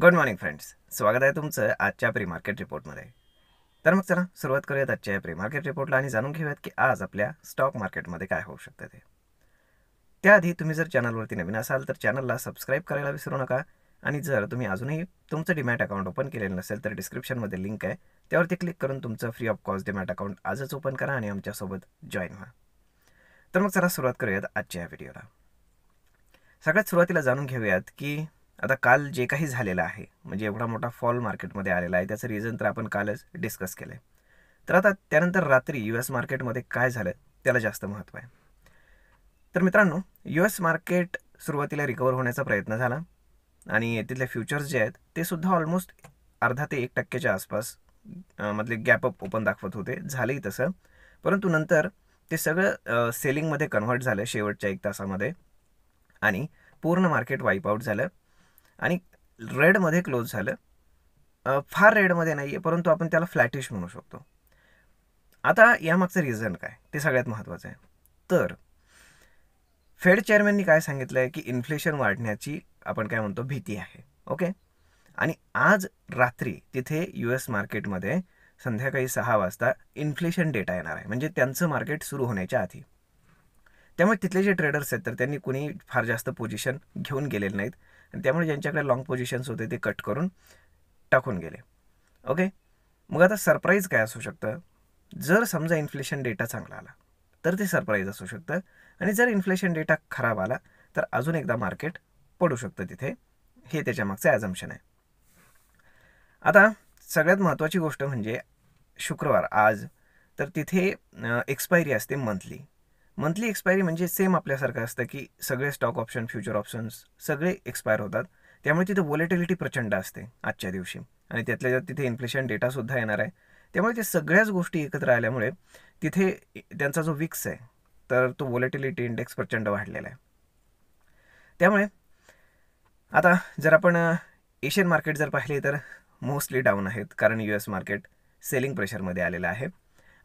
Good morning friends, स्वागत आहे तुमचं आजच्या प्री मार्केट रिपोर्टमध्ये. तर मग चला सुरुवात करूयात आजच्या प्री मार्केट रिपोर्टला आणि जाणून घेऊयात की आज आपल्या स्टॉक मार्केटमध्ये काय होऊ शकतं ते. त्याआधी तुम्ही जर चॅनलवरती नवीन असाल तर चॅनलला सबस्क्राईब करायला विसरू नका आणि जर तुम्ही अजूनही तुमचं डीमॅट अकाउंट ओपन केलेलं नसेल तर डिस्क्रिप्शनमध्ये लिंक आहे, त्यावरती क्लिक करून तुमचं free of cost demat account आजच ओपन करा आणि आमच्यासोबत जॉईन व्हा. तर मग चला सुरुवात करूयात आजच्या व्हिडिओला. सगळ्यात सुरुवातीला जाणून घेऊयात की आता काल जे काही झालेलं आहे, म्हणजे एवढा मोठा फॉल मार्केटमध्ये आलेला आहे, त्याचं रिझन तर आपण कालच डिस्कस केलं आहे. तर आता त्यानंतर रात्री US मार्केटमध्ये काय झालं त्याला जास्त महत्त्व आहे. तर मित्रांनो, US मार्केट सुरुवातीला रिकवर होण्याचा प्रयत्न झाला आणि तिथले फ्युचर्स जे आहेत ते सुद्धा ऑलमोस्ट अर्धा ते 1% आसपास मधले गॅपअप ओपन दाखवत होते. झालंही तसं, परंतु नंतर ते सगळं सेलिंगमध्ये कन्व्हर्ट झालं शेवटच्या 1 तासामध्ये आणि पूर्ण मार्केट वाईप आउट झालं आणि रेडमध्ये क्लोज झालं. फार रेडमध्ये नाही आहे, परंतु आपण त्याला फ्लॅटिश म्हणू शकतो. आता यामागचं रिझन काय ते सगळ्यात महत्त्वाचं आहे. तर फेड चेअरमॅननी काय सांगितलं आहे की इन्फ्लेशन वाढण्याची आपण काय म्हणतो भीती आहे. ओके, आणि आज रात्री तिथे US मार्केटमध्ये संध्याकाळी 6 वाजता इन्फ्लेशन डेटा येणार आहे, म्हणजे त्यांचं मार्केट सुरू होण्याच्या आधी. त्यामुळे तिथले जे ट्रेडर्स आहेत तर त्यांनी कुणी फार जास्त पोझिशन घेऊन गेलेले नाहीत आणि त्यामुळे ज्यांच्याकडे लॉंग पोझिशन्स होते ते कट करून टाकून गेले. ओके, मग आता सरप्राईज काय असू शकतं? जर समजा इन्फ्लेशन डेटा चांगला आला तर ते सरप्राईज असू शकतं आणि जर इन्फ्लेशन डेटा खराब आला तर अजून एकदा मार्केट पडू शकतं तिथे. हे त्याच्यामागचं ॲझम्पशन आहे. आता सगळ्यात महत्त्वाची गोष्ट म्हणजे शुक्रवार आज तर तिथे एक्सपायरी असते मंथली एक्सपायरी, म्हणजे सेम आपल्यासारखं असतं की सगळे स्टॉक ऑप्शन फ्युचर ऑप्शन्स सगळे एक्सपायर होतात. त्यामुळे तिथे व्होलेटिलिटी प्रचंड असते आजच्या दिवशी आणि त्यातल्या त्यात तिथे इन्फ्लेशन डेटासुद्धा येणार आहे. त्यामुळे ते सगळ्याच गोष्टी एकत्र आल्यामुळे तिथे त्यांचा जो विक्स आहे तर तो व्होलेटिलिटी इंडेक्स प्रचंड वाढलेला आहे. त्यामुळे आता जर आपण एशियन मार्केट जर पाहिले तर मोस्टली डाऊन आहेत, कारण US मार्केट सेलिंग प्रेशरमध्ये आलेलं आहे.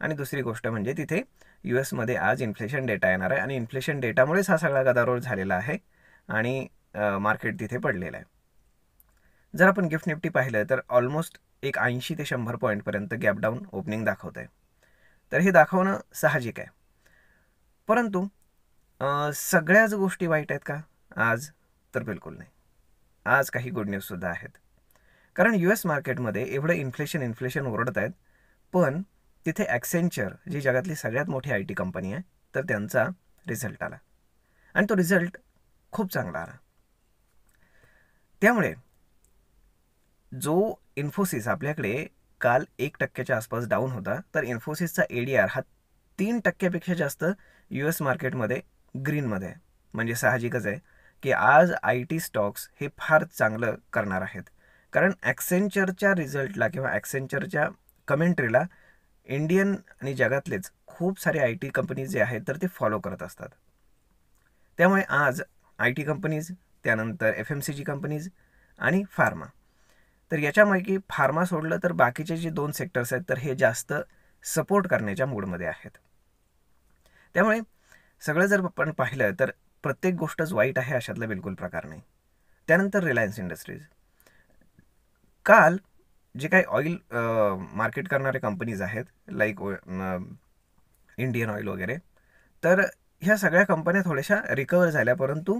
आणि दुसरी गोष्ट म्हणजे तिथे US मध्ये आज इन्फ्लेशन डेटा येणार आहे आणि इन्फ्लेशन डेटामुळेच हा सगळा गदारोळ झालेला आहे आणि मार्केट तिथे पडलेलं आहे. जर आपण गिफ्ट निफ्टी पाहिलं तर ऑलमोस्ट एक 80 ते 100 पॉईंटपर्यंत गॅप डाऊन ओपनिंग दाखवत आहे. तर हे दाखवणं साहजिक आहे, परंतु सगळ्याच गोष्टी वाईट आहेत का आज? तर बिलकुल नाही. आज काही गुड न्यूजसुद्धा आहेत, कारण US मार्केटमध्ये एवढं इन्फ्लेशन ओरडत आहेत, पण तिथे ॲक्सेंचर जी जगातली सगळ्यात मोठी IT कंपनी आहे तर त्यांचा रिझल्ट आला आणि तो रिझल्ट खूप चांगला आला. त्यामुळे जो इन्फोसिस आपल्याकडे काल 1% आसपास डाऊन होता, तर इन्फोसिसचा ADR हा 3%पेक्षा जास्त US मार्केटमध्ये ग्रीनमध्ये आहे. म्हणजे साहजिकच आहे की आज IT स्टॉक्स हे फार चांगलं करणार आहेत, कारण ॲक्सेंचरच्या रिझल्टला किंवा ॲक्सेंचरच्या कमेंट्रीला इंडियन आणि जगातलेच खूप सारे IT कंपनीज जे आहेत तर ते फॉलो करत असतात. त्यामुळे आज IT कंपनीज, त्यानंतर FMCG कंपनीज आणि फार्मा, तर याच्यापैकी फार्मा सोडलं तर बाकीचे जे 2 सेक्टर्स आहेत तर हे जास्त सपोर्ट करण्याच्या मूडमध्ये आहेत. त्यामुळे सगळं जर आपण पाहिलं तर प्रत्येक गोष्टच वाईट आहे अशातला बिलकुल प्रकार नाही. त्यानंतर रिलायन्स इंडस्ट्रीज, काल जे काही ऑइल मार्केट करणारे कंपनीज आहेत लाईक इंडियन ऑइल वगैरे, तर ह्या सगळ्या कंपन्या थोड्याशा रिकवर झाल्या, परंतु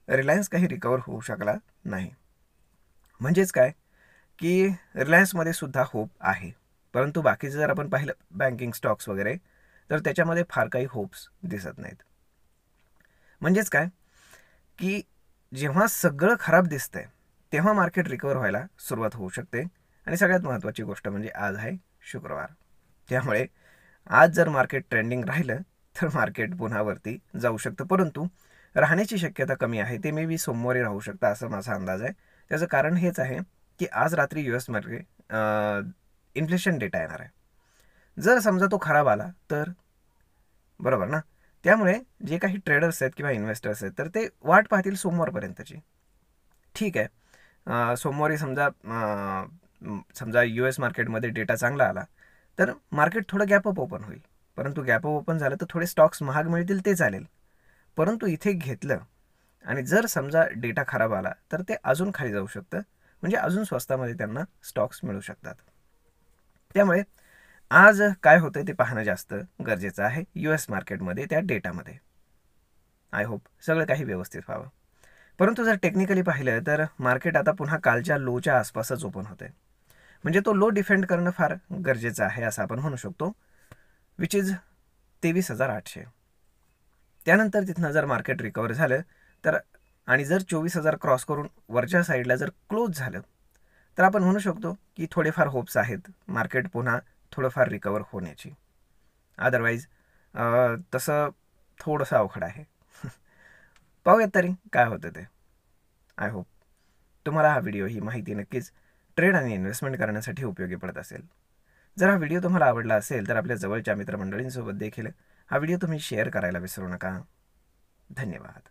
रिलायन्स काही रिकवर होऊ शकला नाही. म्हणजेच काय की रिलायन्समध्ये सुद्धा होप आहे, परंतु बाकीचं जर आपण पाहिलं बँकिंग स्टॉक्स वगैरे तर त्याच्यामध्ये फार काही होप्स दिसत नाहीत. म्हणजेच काय की जेव्हा सगळं खराब दिसतंय तेव्हा मार्केट रिकवर व्हायला सुरुवात होऊ शकते. आणि सगळ्यात महत्त्वाची गोष्ट म्हणजे आज आहे शुक्रवार, त्यामुळे आज जर मार्केट ट्रेंडिंग राहिलं तर मार्केट पुन्हा वरती जाऊ शकतं, परंतु राहण्याची शक्यता कमी आहे. ते मे बी सोमवारी राहू शकतं असं माझा अंदाज आहे. त्याचं कारण हेच आहे की आज रात्री US मार्केट इन्फ्लेशन डेटा येणार आहे. जर समजा तो खराब आला तर बरोबर ना, त्यामुळे जे काही ट्रेडर्स आहेत किंवा इन्व्हेस्टर्स आहेत तर ते वाट पाहतील सोमवारपर्यंतची. ठीक आहे, सोमवारी समजा US मार्केटमध्ये डेटा चांगला आला तर मार्केट थोडं गॅपअप ओपन होईल, परंतु गॅपअप ओपन झालं तर थोडे स्टॉक्स महाग मिळतील ते चालेल, परंतु इथे घेतलं आणि जर समजा डेटा खराब आला तर ते अजून खाली जाऊ शकतं. म्हणजे अजून स्वस्तामध्ये त्यांना स्टॉक्स मिळू शकतात. त्यामुळे आज काय होतं ते पाहणं जास्त गरजेचं आहे US मार्केटमध्ये त्या डेटामध्ये. आय होप सगळं काही व्यवस्थित व्हावं. परंतु जर टेक्निकली पाहिलं तर मार्केट आता पुन्हा कालच्या लोच्या आसपासच ओपन होते. म्हणजे तो लो डिफेंड करणं फार गरजेचं आहे असं आपण म्हणू शकतो, विच इज 23,800. त्यानंतर तिथनं जर मार्केट रिकवर झालं तर आणि जर 24,000 क्रॉस करून वरच्या साईडला जर क्लोज झालं तर आपण म्हणू शकतो की थोडेफार होप्स आहेत मार्केट पुन्हा थोडंफार रिकवर होण्याची. अदरवाईज तसं थोडंसं अवघड आहे. पाहूयात तरी काय होतं ते. आय होप तुम्हाला हा व्हिडिओ ही माहिती नक्कीच ट्रेड आणि इन्व्हेस्टमेंट करण्यासाठी उपयोगी पडत असेल. जर हा व्हिडिओ तुम्हाला आवडला असेल तर आपल्या जवळच्या मित्रमंडळींसोबत देखील हा व्हिडिओ तुम्ही शेअर करायला विसरू नका. धन्यवाद.